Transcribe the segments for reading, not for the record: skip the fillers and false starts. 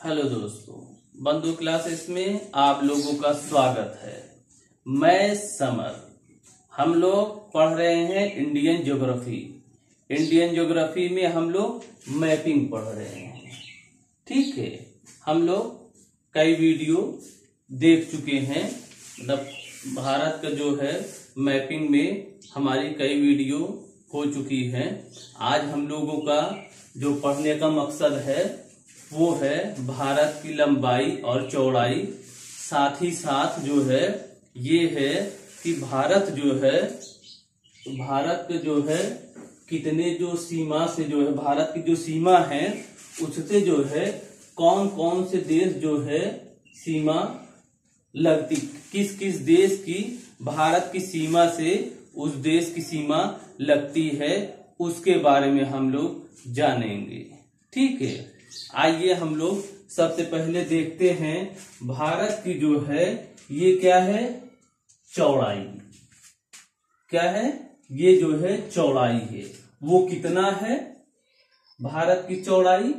Hello दोस्तों, बंधु classes में आप लोगों का स्वागत है। मैं समर। हम लोग पढ़ रहे हैं इंडियन ज्योग्राफी। इंडियन ज्योग्राफी में हम लोग मैपिंग पढ़ रहे हैं। ठीक है, हम लोग कई वीडियो देख चुके हैं। मतलब भारत का जो है मैपिंग में हमारी कई वीडियो हो चुकी हैं। आज हम लोगों का जो पढ़ने का मकसद है वो है भारत की लंबाई और चौड़ाई। साथ ही साथ जो है ये है कि भारत जो है कितने जो सीमा से जो है भारत की जो सीमा है उससे जो है कौन कौन से देश जो है सीमा लगती, किस किस देश की भारत की सीमा से उस देश की सीमा लगती है, उसके बारे में हम लोग जानेंगे। ठीक है, आइए हम लोग सबसे पहले देखते हैं भारत की जो है ये क्या है, चौड़ाई। क्या है ये जो है चौड़ाई है, वो कितना है? भारत की चौड़ाई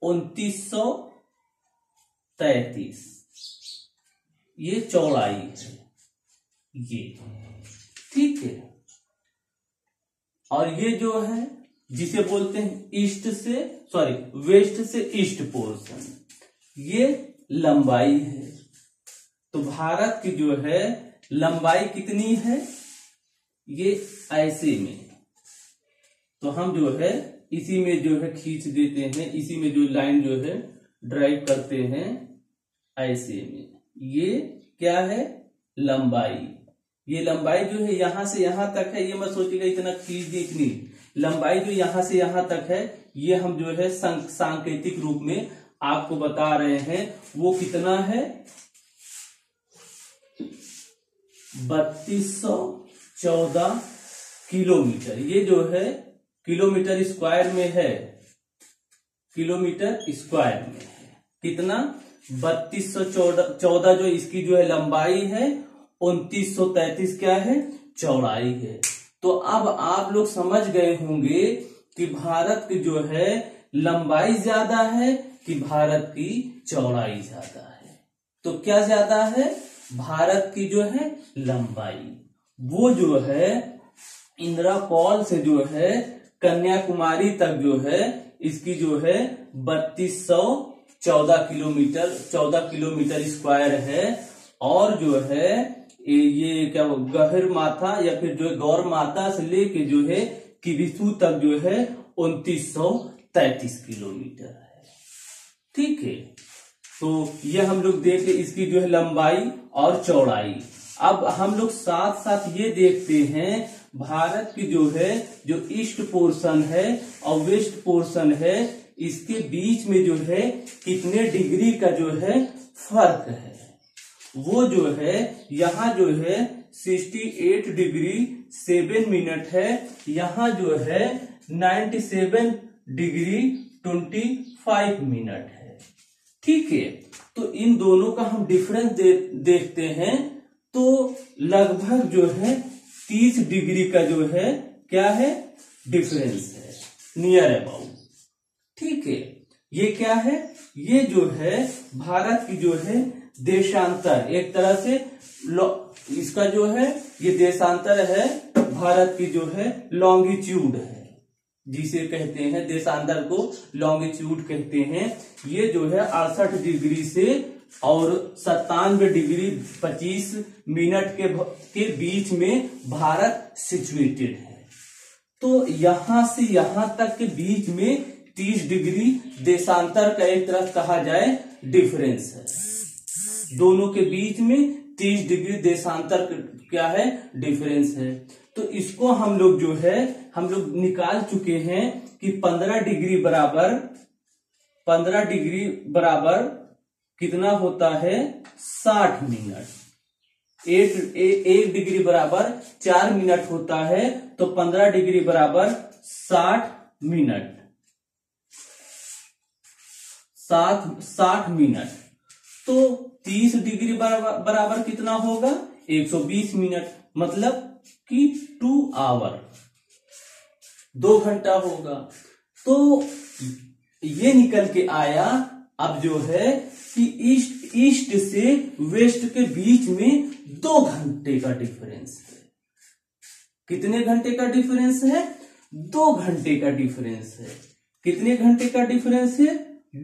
2933, ये चौड़ाई है ये। ठीक है, और ये जो है जिसे बोलते हैं वेस्ट से ईस्ट पोर्शन, ये लंबाई है। तो भारत की जो है लंबाई कितनी है, ये ऐसे में। तो हम जो है इसी में जो है खींच देते हैं, इसी में जो लाइन जो है ड्राइव करते हैं ऐसे में। ये क्या है, लंबाई। ये लंबाई जो है यहां से यहां तक है। ये मत सोचिएगा इतना खींच दी, इतनी लंबाई जो यहां से यहां तक है ये हम जो है सांकेतिक रूप में आपको बता रहे हैं। वो कितना है, 3214 किलोमीटर। ये जो है किलोमीटर स्क्वायर में है, किलोमीटर स्क्वायर में है। कितना, 3214 जो इसकी जो है लंबाई है, 2933 क्या है, चौड़ाई है। तो अब आप लोग समझ गए होंगे कि भारत की जो है लंबाई ज्यादा है कि भारत की चौड़ाई ज्यादा है। तो क्या ज्यादा है, भारत की जो है लंबाई। वो जो है इंदिरा कॉल से जो है कन्याकुमारी तक जो है इसकी जो है 3214 किलोमीटर स्क्वायर है। और जो है ये क्या गहिर माथा या फिर जो है गौर माता से लेके जो है किबिथु तक जो है 2933 किलोमीटर है। ठीक है, तो ये हम लोग देखे इसकी जो है लंबाई और चौड़ाई। अब हम लोग साथ साथ ये देखते हैं भारत की जो है जो ईस्ट पोर्शन है और वेस्ट पोर्शन है, इसके बीच में जो है कितने डिग्री का जो है फर्क है। वो जो है यहाँ जो है 68 डिग्री 7 मिनट है, यहाँ जो है 97 डिग्री 25 मिनट है। ठीक है, तो इन दोनों का हम डिफरेंस देखते हैं तो लगभग जो है 30 डिग्री का जो है क्या है, डिफरेंस है, नियर अबाउट। ठीक है, ये क्या है, ये जो है भारत की जो है देशांतर, एक तरह से इसका जो है ये देशांतर है, भारत की जो है लॉन्गिट्यूड है, जिसे कहते हैं देशांतर को लॉन्गिट्यूड कहते हैं। ये जो है 68 डिग्री से और 97 डिग्री 25 मिनट के बीच में भारत सिचुएटेड है। तो यहां से यहां तक के बीच में 30 डिग्री देशांतर का एक तरह कहा जाए डिफरेंस है। दोनों के बीच में 30 डिग्री देशांतर क्या है, डिफरेंस है। तो इसको हम लोग जो है हम लोग निकाल चुके हैं कि 15 डिग्री बराबर कितना होता है, 60 मिनट। एक डिग्री बराबर 4 मिनट होता है, तो 15 डिग्री बराबर 60 मिनट। 60 मिनट तो 30 डिग्री बराबर कितना होगा, 120 मिनट, मतलब कि 2 आवर, 2 घंटा होगा। तो ये निकल के आया अब जो है कि ईस्ट से वेस्ट के बीच में 2 घंटे का डिफरेंस है। कितने घंटे का डिफरेंस है? 2 घंटे का डिफरेंस है। कितने घंटे का डिफरेंस है?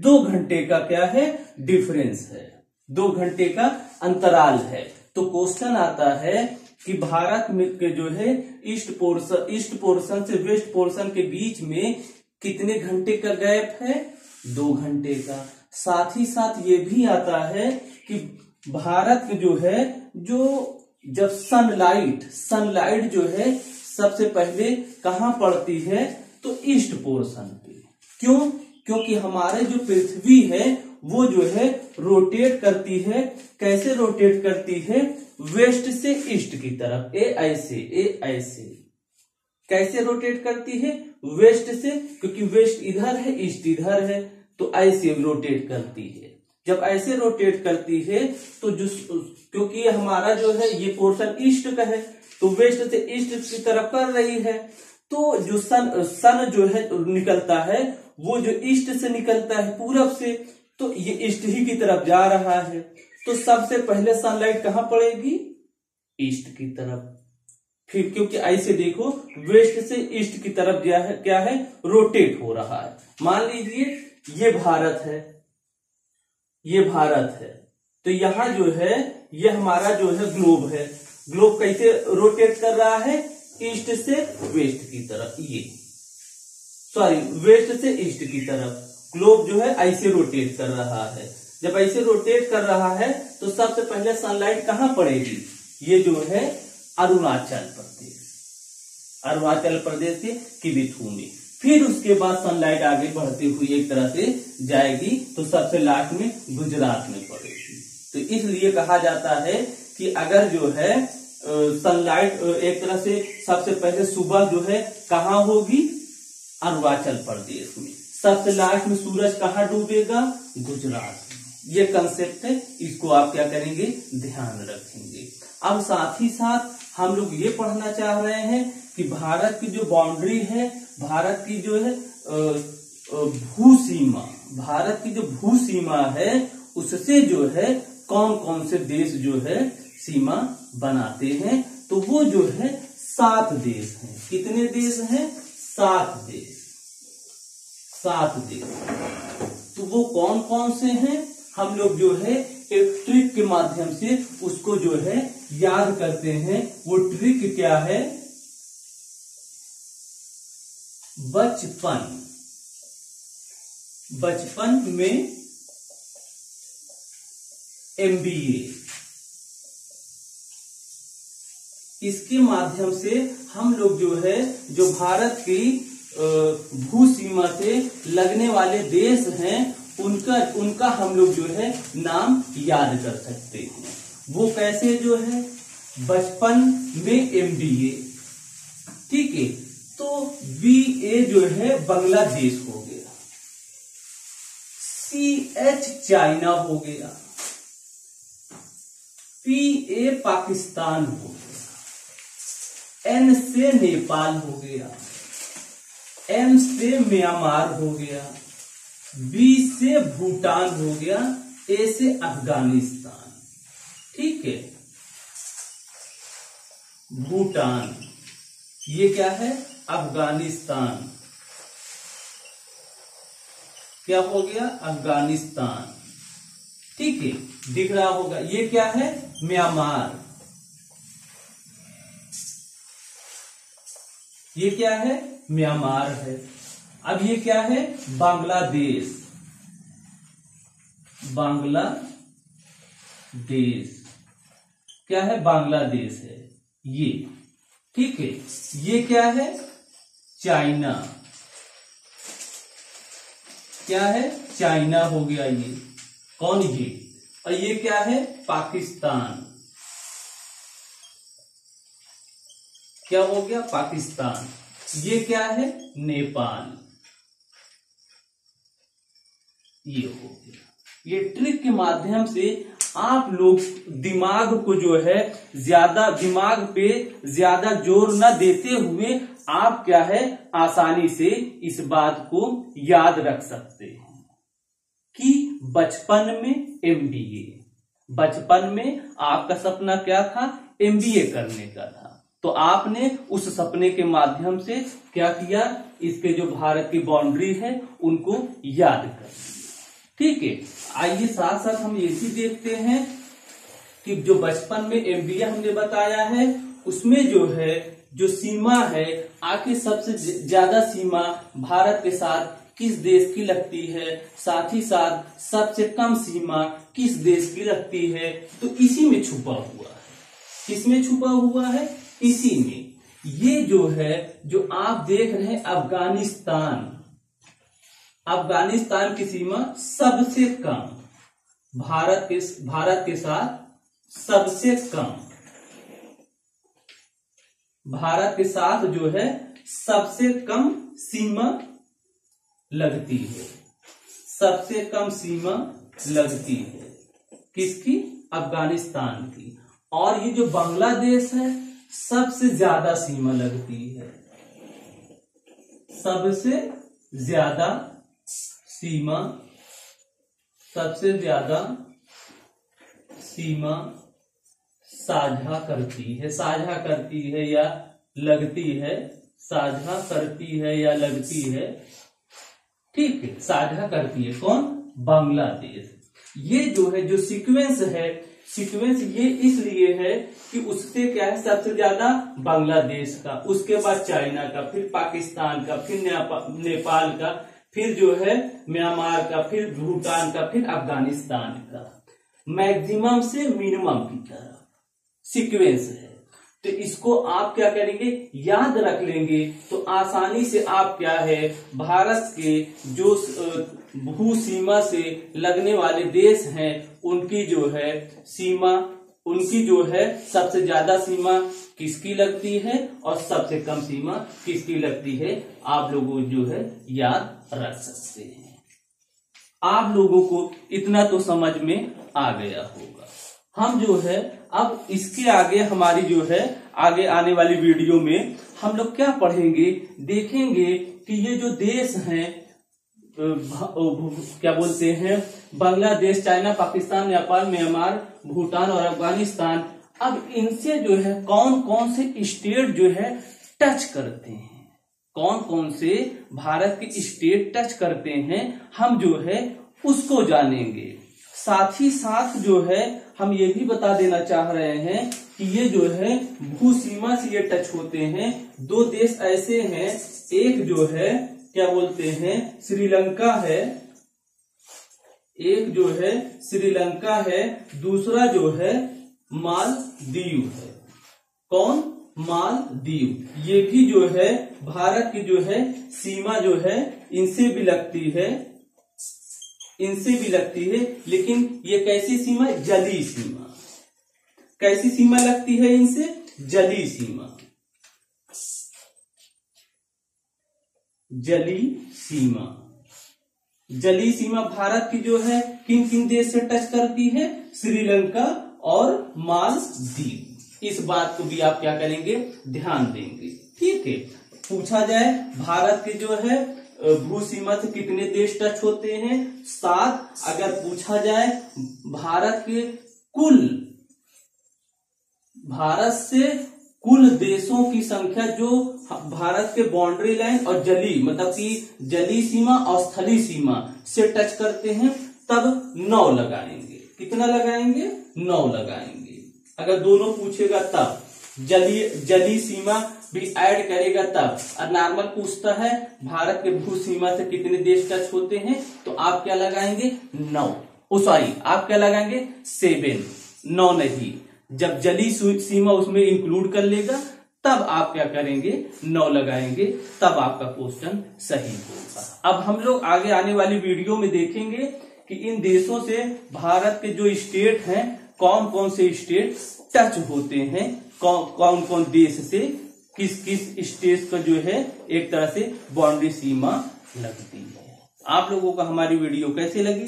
2 घंटे का क्या है? डिफरेंस है। 2 घंटे का अंतराल है। तो क्वेश्चन आता है कि भारत में के जो है ईस्ट पोर्शन से वेस्ट पोर्शन के बीच में कितने घंटे का गैप है? 2 घंटे का। साथ ही साथ ये भी आता है कि भारत जो है जब सनलाइट जो है सबसे पहले कहाँ पड़ती है? तो ईस्ट पोर्शन पे। क्यों? क्योंकि हमारे जो पृथ्वी है वो जो है रोटेट करती है। कैसे रोटेट करती है? वेस्ट से ईस्ट की तरफ। ऐसे कैसे रोटेट करती है? वेस्ट से, क्योंकि वेस्ट इधर है, ईस्ट इधर है, तो ऐसे रोटेट करती है। जब ऐसे रोटेट करती है तो क्योंकि हमारा जो है ये पोर्शन ईस्ट का है, तो वेस्ट से ईस्ट की तरफ कर रही है, तो जो सन जो है निकलता है वो जो ईस्ट से निकलता है पूरब से, तो ये ईस्ट ही की तरफ जा रहा है। तो सबसे पहले सनलाइट कहाँ पड़ेगी? ईस्ट की तरफ। फिर क्योंकि ऐसे देखो वेस्ट से ईस्ट की तरफ क्या है? रोटेट हो रहा है। मान लीजिए ये भारत है, तो यहां जो है ये हमारा जो है ग्लोब है। ग्लोब कैसे रोटेट कर रहा है? ईस्ट से वेस्ट की तरफ। वेस्ट से ईस्ट की तरफ ग्लोब जो है ऐसे रोटेट कर रहा है। जब ऐसे रोटेट कर रहा है तो सबसे पहले सनलाइट कहाँ पड़ेगी? ये जो है अरुणाचल प्रदेश के किबिथू में। फिर उसके बाद सनलाइट आगे बढ़ती हुई एक तरह से जाएगी तो सबसे लास्ट में गुजरात में पड़ेगी। तो इसलिए कहा जाता है कि अगर जो है सनलाइट एक तरह से सबसे पहले सुबह जो है कहाँ होगी? अरुणाचल प्रदेश में। सबसे लास्ट में सूरज कहाँ डूबेगा? गुजरात में। ये कंसेप्ट है, इसको आप क्या करेंगे? ध्यान रखेंगे। अब साथ ही साथ हम लोग ये पढ़ना चाह रहे हैं कि भारत की जो बाउंड्री है, भारत की जो है भारत की जो भू सीमा है उससे जो है कौन कौन से देश जो है सीमा बनाते हैं? तो वो जो है 7 देश हैं। कितने देश हैं? 7 देश। तो वो कौन कौन से हैं? हम लोग जो है एक ट्रिक के माध्यम से उसको जो है याद करते हैं। वो ट्रिक क्या है? बचपन में MBA, इसके माध्यम से हम लोग जो है जो भारत की भू सीमा से लगने वाले देश हैं उनका हम लोग जो है नाम याद कर सकते हैं। वो कैसे? जो है बचपन में MBA, ठीक है। तो BA जो है बांग्लादेश हो गया, CH चाइना हो गया, PA पाकिस्तान हो गया, N से नेपाल हो गया, M से म्यांमार हो गया, B से भूटान हो गया, A से अफगानिस्तान। ठीक है, भूटान, ये क्या है? अफगानिस्तान। क्या हो गया? अफगानिस्तान। ठीक है, दिख रहा होगा। ये क्या है? म्यांमार। ये क्या है? म्यांमार है। अब ये क्या है? बांग्लादेश। क्या है? बांग्लादेश है ये। ठीक है, ये क्या है? चाइना। क्या है? चाइना हो गया ये। कौन? ये। और ये क्या है? पाकिस्तान। क्या हो गया? पाकिस्तान। ये क्या है? नेपाल। ये हो गया। ये ट्रिक के माध्यम से आप लोग दिमाग को जो है दिमाग पे ज्यादा जोर न देते हुए आप क्या है आसानी से इस बात को याद रख सकते हैं कि बचपन में एमबीए, बचपन में आपका सपना क्या था? एमबीए करने का था। तो आपने उस सपने के माध्यम से क्या किया? इसके जो भारत की बाउंड्री है उनको याद कर लिया। ठीक है, आइए साथ साथ हम ये भी देखते हैं कि जो बचपन में एमबीए हमने बताया है उसमें जो है जो सीमा है, आखिर सबसे ज्यादा सीमा भारत के साथ किस देश की लगती है, साथ ही साथ सबसे कम सीमा किस देश की लगती है, तो इसी में छुपा हुआ है। किसमें छुपा हुआ है? इसी में। ये जो है जो आप देख रहे हैं अफगानिस्तान, अफगानिस्तान की सीमा सबसे कम, भारत के साथ सबसे कम, भारत के साथ जो है सबसे कम सीमा लगती है, सबसे कम सीमा लगती है किसकी? अफगानिस्तान की। और ये जो बांग्लादेश है सबसे ज्यादा सीमा लगती है, सबसे ज्यादा सीमा, सबसे ज्यादा सीमा साझा करती है, साझा करती है या लगती है, साझा करती है या लगती है। ठीक है, साझा करती है कौन? बांग्लादेश। ये जो है जो सीक्वेंस है, सीक्वेंस ये इसलिए है कि उससे क्या है सबसे ज्यादा बांग्लादेश का, उसके बाद चाइना का, फिर पाकिस्तान का, फिर नेपाल का, फिर जो है म्यांमार का, फिर भूटान का, फिर अफगानिस्तान का, मैक्सिमम से मिनिमम की तरह सीक्वेंस है। तो इसको आप क्या करेंगे? याद रख लेंगे तो आसानी से आप क्या है भारत के जो भू सीमा से लगने वाले देश हैं उनकी जो है सीमा, उनकी जो है सबसे ज्यादा सीमा किसकी लगती है और सबसे कम सीमा किसकी लगती है, आप लोगों जो है याद रख सकते हैं। आप लोगों को इतना तो समझ में आ गया होगा। हम जो है अब इसके आगे हमारी जो है आगे आने वाली वीडियो में हम लोग क्या पढ़ेंगे, देखेंगे कि ये जो देश हैं क्या बोलते हैं बांग्लादेश, चाइना, पाकिस्तान, नेपाल, म्यांमार, भूटान और अफगानिस्तान, अब इनसे जो है कौन कौन से स्टेट जो है टच करते हैं, कौन कौन से भारत के स्टेट टच करते हैं, हम जो है उसको जानेंगे। साथ ही साथ जो है हम ये भी बता देना चाह रहे हैं कि ये जो है भू सीमा से ये टच होते हैं। दो देश ऐसे हैं, एक जो है क्या बोलते हैं श्रीलंका है, एक जो है श्रीलंका है, दूसरा जो है मालदीव है। कौन? मालदीव। ये भी जो है भारत की जो है सीमा जो है इनसे भी लगती है, इनसे भी लगती है, लेकिन ये कैसी सीमा? जली सीमा। कैसी सीमा लगती है इनसे? जली सीमा, जली सीमा। जली सीमा भारत की जो है किन किन देश से टच करती है? श्रीलंका और मालदीव। इस बात को भी आप क्या करेंगे? ध्यान देंगे। ठीक है, पूछा जाए भारत के जो है भू सीमा से कितने देश टच होते हैं? 7। अगर पूछा जाए भारत के कुल, भारत से कुल देशों की संख्या जो भारत के बाउंड्री लाइन और जली मतलब कि जली सीमा और स्थली सीमा से टच करते हैं, तब 9 लगाएंगे। कितना लगाएंगे? 9 लगाएंगे। अगर दोनों पूछेगा तब, जली सीमा भी ऐड करेगा तब। और नॉर्मल पूछता है भारत के भू सीमा से कितने देश टच होते हैं, तो आप क्या लगाएंगे? 9। सॉरी, आप क्या लगाएंगे? 7। 9 नहीं, जब जली सीमा उसमें इंक्लूड कर लेगा तब आप क्या करेंगे? 9 लगाएंगे, तब आपका क्वेश्चन सही होगा। अब हम लोग आगे आने वाली वीडियो में देखेंगे कि इन देशों से भारत के जो स्टेट हैं कौन कौन से स्टेट टच होते हैं, कौन कौन देश से किस किस स्टेट का जो है एक तरह से बाउंड्री सीमा लगती है। आप लोगों को हमारी वीडियो कैसे लगी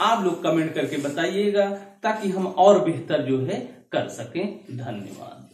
आप लोग कमेंट करके बताइएगा, ताकि हम और बेहतर जो है कर सकें। धन्यवाद।